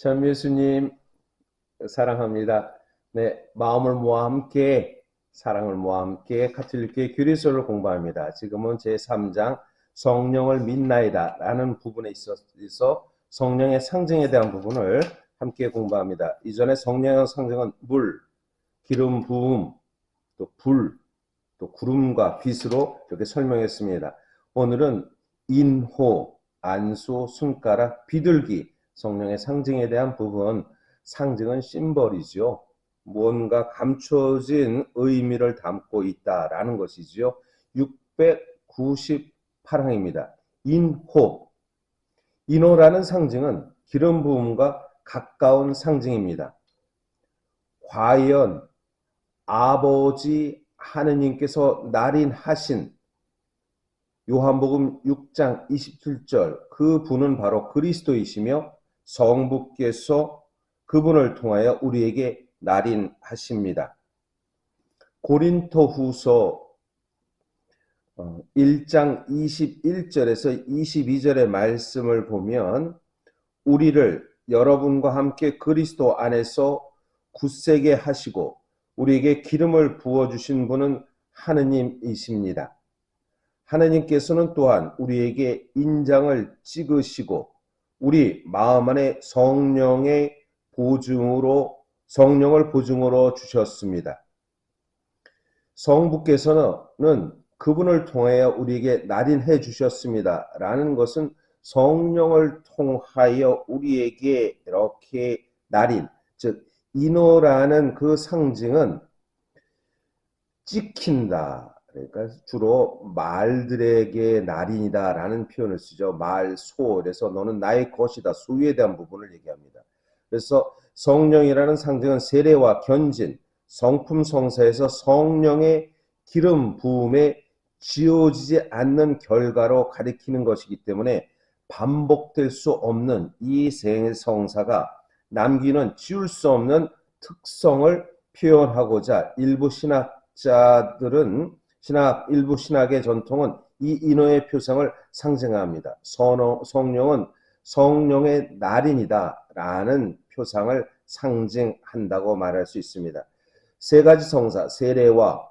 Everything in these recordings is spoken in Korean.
참 예수님 사랑합니다. 네, 마음을 모아 함께 사랑을 모아 함께 가톨릭교회 교리서를 공부합니다. 지금은 제3장 성령을 믿나이다 라는 부분에 있어서 성령의 상징에 대한 부분을 함께 공부합니다. 이전에 성령의 상징은 물, 기름 부음, 또 불, 또 구름과 빛으로 이렇게 설명했습니다. 오늘은 인호, 안수, 손가락, 비둘기, 성령의 상징에 대한 부분, 상징은 심벌이죠. 뭔가 감춰진 의미를 담고 있다라는 것이지요. 698항입니다. 인호, 인호라는 상징은 기름 부음과 가까운 상징입니다. 과연 아버지 하느님께서 날인하신 요한복음 6장 27절 그 분은 바로 그리스도이시며 성부께서 그분을 통하여 우리에게 날인하십니다. 고린토후서 1장 21절에서 22절의 말씀을 보면 우리를 여러분과 함께 그리스도 안에서 굳세게 하시고 우리에게 기름을 부어주신 분은 하느님이십니다. 하느님께서는 또한 우리에게 인장을 찍으시고 우리 마음 안에 성령을 보증으로 주셨습니다. 성부께서는 그분을 통하여 우리에게 날인해 주셨습니다. 라는 것은 성령을 통하여 우리에게 이렇게 날인, 즉 인호라는 그 상징은 찍힌다. 그러니까 주로 말들에게 날인이다 라는 표현을 쓰죠. 말, 소. 그래서 너는 나의 것이다. 소유에 대한 부분을 얘기합니다. 그래서 성령이라는 상징은 세례와 견진, 성품 성사에서 성령의 기름 부음에 지어지지 않는 결과로 가리키는 것이기 때문에 반복될 수 없는 이 성사가 남기는 지울 수 없는 특성을 표현하고자 일부 일부 신학의 전통은 이 인호의 표상을 상징합니다. 성령은 성령의 날인이다 라는 표상을 상징한다고 말할 수 있습니다. 세 가지 성사, 세례와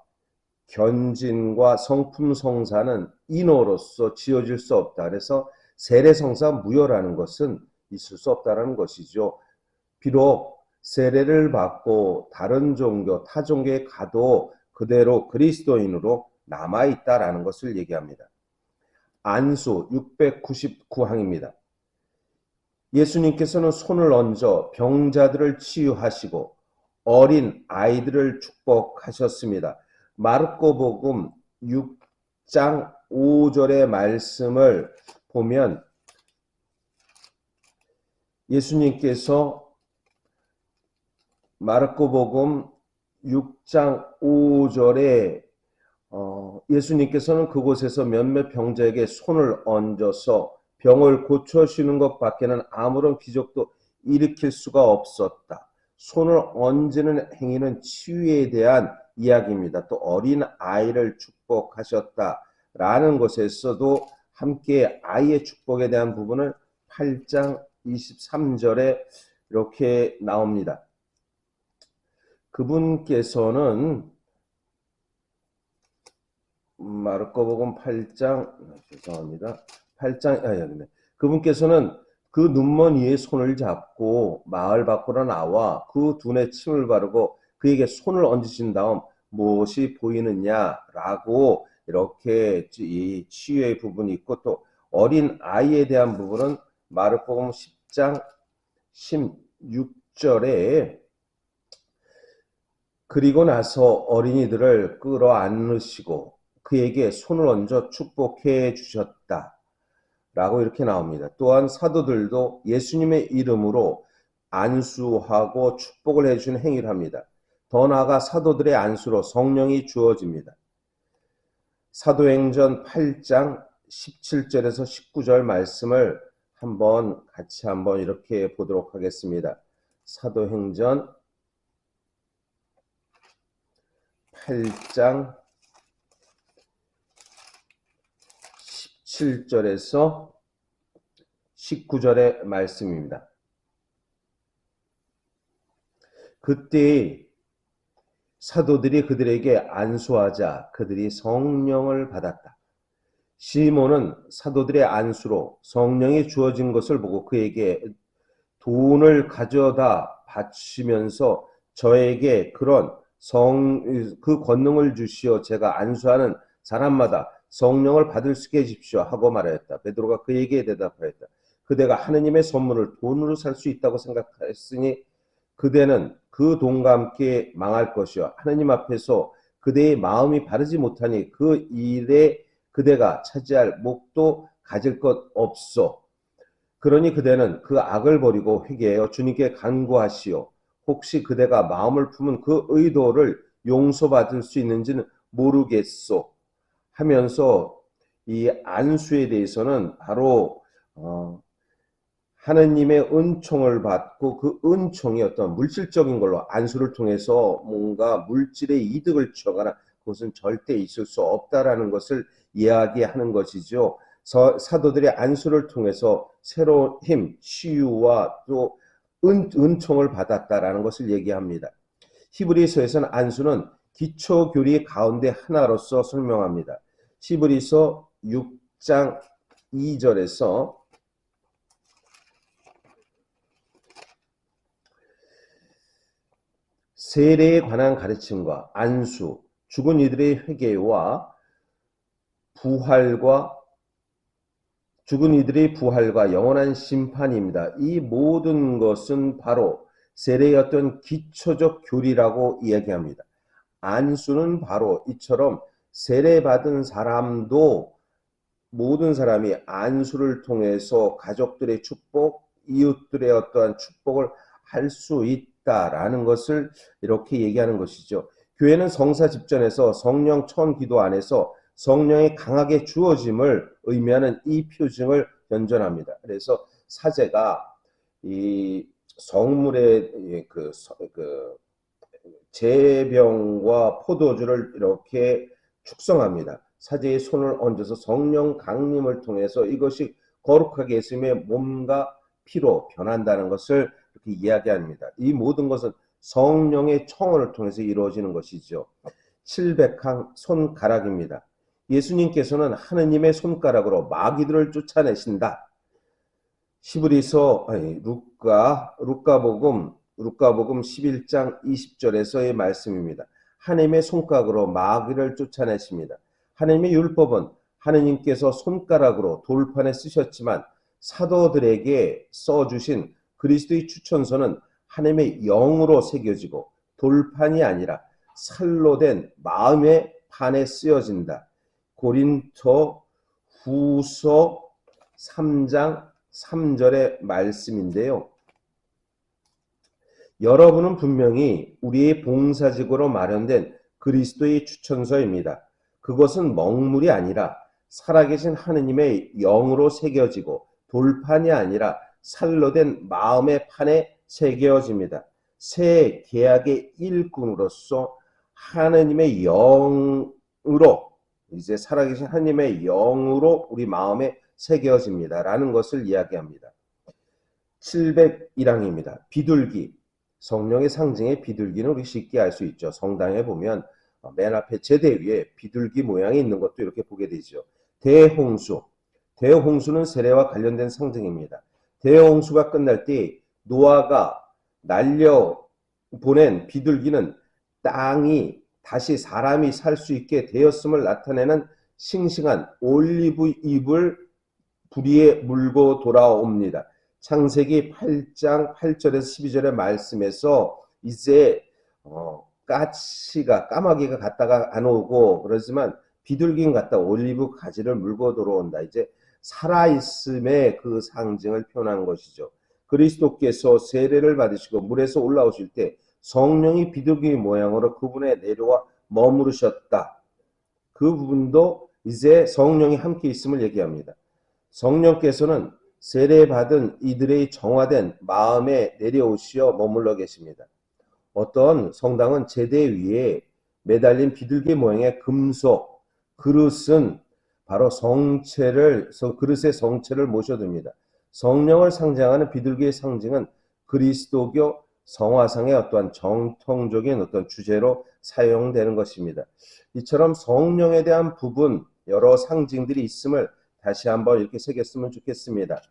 견진과 성품 성사는 인호로서 지어질 수 없다. 그래서 세례 성사 무효라는 것은 있을 수 없다는 것이죠. 비록 세례를 받고 다른 종교, 타 종교에 가도 그대로 그리스도인으로 남아있다라는 것을 얘기합니다. 안수 699항입니다. 예수님께서는 손을 얹어 병자들을 치유하시고 어린 아이들을 축복하셨습니다. 마르코복음 6장 5절의 말씀을 보면 예수님께서 마르코복음 6장 5절에 예수님께서는 그곳에서 몇몇 병자에게 손을 얹어서 병을 고쳐주시는 것밖에는 아무런 기적도 일으킬 수가 없었다. 손을 얹는 행위는 치유에 대한 이야기입니다. 또 어린 아이를 축복하셨다라는 것에서도 함께 아이의 축복에 대한 부분을 8장 23절에 이렇게 나옵니다. 그분께서는 마르코복음 8장 죄송합니다. 8장 그분께서는 그 눈먼이의 손을 잡고 마을 밖으로 나와 그 눈에 침을 바르고 그에게 손을 얹으신 다음 무엇이 보이느냐라고 이렇게 이 치유의 부분이 있고 또 어린 아이에 대한 부분은 마르코복음 10장 16절에 그리고 나서 어린이들을 끌어안으시고 그에게 손을 얹어 축복해 주셨다. 라고 이렇게 나옵니다. 또한 사도들도 예수님의 이름으로 안수하고 축복을 해주는 행위를 합니다. 더 나아가 사도들의 안수로 성령이 주어집니다. 사도행전 8장 17절에서 19절 말씀을 같이 한번 이렇게 보도록 하겠습니다. 사도행전 8장 17절에서 19절의 말씀입니다. 그때 사도들이 그들에게 안수하자 그들이 성령을 받았다. 시몬은 사도들의 안수로 성령이 주어진 것을 보고 그에게 돈을 가져다 바치면서 저에게 그 권능을 주시어 제가 안수하는 사람마다 성령을 받을 수 있게 해주십시오 하고 말하였다. 베드로가 그에게 대답하였다. 그대가 하느님의 선물을 돈으로 살 수 있다고 생각했으니 그대는 그 돈과 함께 망할 것이요 하느님 앞에서 그대의 마음이 바르지 못하니 그 일에 그대가 차지할 몫도 가질 것 없소. 그러니 그대는 그 악을 버리고 회개하여 주님께 간구하시오. 혹시 그대가 마음을 품은 그 의도를 용서받을 수 있는지는 모르겠소. 하면서 이 안수에 대해서는 바로 하느님의 은총을 받고 그 은총이 어떤 물질적인 걸로 안수를 통해서 뭔가 물질의 이득을 취하거나 그것은 절대 있을 수 없다라는 것을 이야기하는 것이죠. 사도들의 안수를 통해서 새로운 힘, 치유와 또 은총을 받았다라는 것을 얘기합니다. 히브리서에서는 안수는 기초교리 가운데 하나로서 설명합니다. 히브리서 6장 2절에서 세례에 관한 가르침과 안수, 죽은 이들의 회개와 죽은 이들의 부활과 영원한 심판입니다. 이 모든 것은 바로 세례의 어떤 기초적 교리라고 이야기합니다. 안수는 바로 이처럼 세례받은 사람도 모든 사람이 안수를 통해서 가족들의 축복, 이웃들의 어떠한 축복을 할 수 있다라는 것을 이렇게 얘기하는 것이죠. 교회는 성사 집전에서 성령 천 기도 안에서 성령이 강하게 주어짐을 의미하는 이 표징을 연전합니다. 그래서 사제가 이 성물의 그 제병과 포도주를 이렇게 축성합니다. 사제의 손을 얹어서 성령 강림을 통해서 이것이 거룩하게 예수님의 몸과 피로 변한다는 것을 이렇게 이야기합니다. 이 모든 것은 성령의 청원을 통해서 이루어지는 것이죠. 700항 손가락입니다. 예수님께서는 하느님의 손가락으로 마귀들을 쫓아내신다. 루카복음 11장 20절에서의 말씀입니다. 하나님의 손가락으로 마귀를 쫓아내십니다. 하나님의 율법은 하느님께서 손가락으로 돌판에 쓰셨지만 사도들에게 써주신 그리스도의 추천서는 하나님의 영으로 새겨지고 돌판이 아니라 살로 된 마음의 판에 쓰여진다. 고린토 후서 3장 3절의 말씀인데요. 여러분은 분명히 우리의 봉사직으로 마련된 그리스도의 추천서입니다. 그것은 먹물이 아니라 살아계신 하느님의 영으로 새겨지고 돌판이 아니라 살로 된 마음의 판에 새겨집니다. 새 계약의 일꾼으로서 하느님의 영으로 이제 살아계신 하느님의 영으로 우리 마음에 새겨집니다. 라는 것을 이야기합니다. 701항입니다. 비둘기, 성령의 상징의 비둘기는 우리 쉽게 알 수 있죠. 성당에 보면 맨 앞에 제대 위에 비둘기 모양이 있는 것도 이렇게 보게 되죠. 대홍수, 대홍수는 세례와 관련된 상징입니다. 대홍수가 끝날 때 노아가 날려보낸 비둘기는 땅이 다시 사람이 살 수 있게 되었음을 나타내는 싱싱한 올리브 잎을 부리에 물고 돌아옵니다. 창세기 8장 8절에서 12절의 말씀에서 이제 까마귀가 갔다가 안 오고 그러지만 비둘기는 갔다가 올리브 가지를 물고 돌아온다. 이제 살아있음의 그 상징을 표현한 것이죠. 그리스도께서 세례를 받으시고 물에서 올라오실 때 성령이 비둘기 모양으로 그분에 내려와 머무르셨다. 그 부분도 이제 성령이 함께 있음을 얘기합니다. 성령께서는 세례받은 이들의 정화된 마음에 내려오시어 머물러 계십니다. 어떤 성당은 제대 위에 매달린 비둘기 모양의 금속 그릇은 바로 그릇의 성체를 모셔둡니다. 성령을 상징하는 비둘기의 상징은 그리스도교 성화상의 어떠한 정통적인 어떤 주제로 사용되는 것입니다. 이처럼 성령에 대한 부분, 여러 상징들이 있음을 다시 한번 이렇게 새겼으면 좋겠습니다.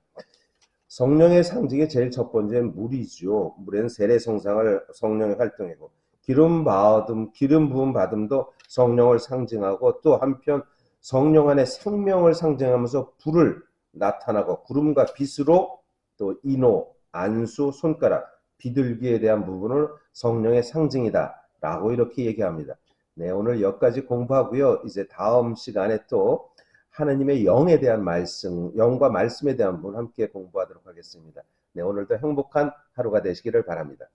성령의 상징의 제일 첫 번째는 물이죠. 물에는 세례성상을 성령의 활동이고 기름 부음 받음도 성령을 상징하고 또 한편 성령 안에 생명을 상징하면서 불을 나타나고 구름과 빛으로 또 인호, 안수, 손가락, 비둘기에 대한 부분을 성령의 상징이다 라고 이렇게 얘기합니다. 네, 오늘 여기까지 공부하고요. 이제 다음 시간에 또 하나님의 영에 대한 말씀, 영과 말씀에 대한 부분 함께 공부하도록 하겠습니다. 네, 오늘도 행복한 하루가 되시기를 바랍니다.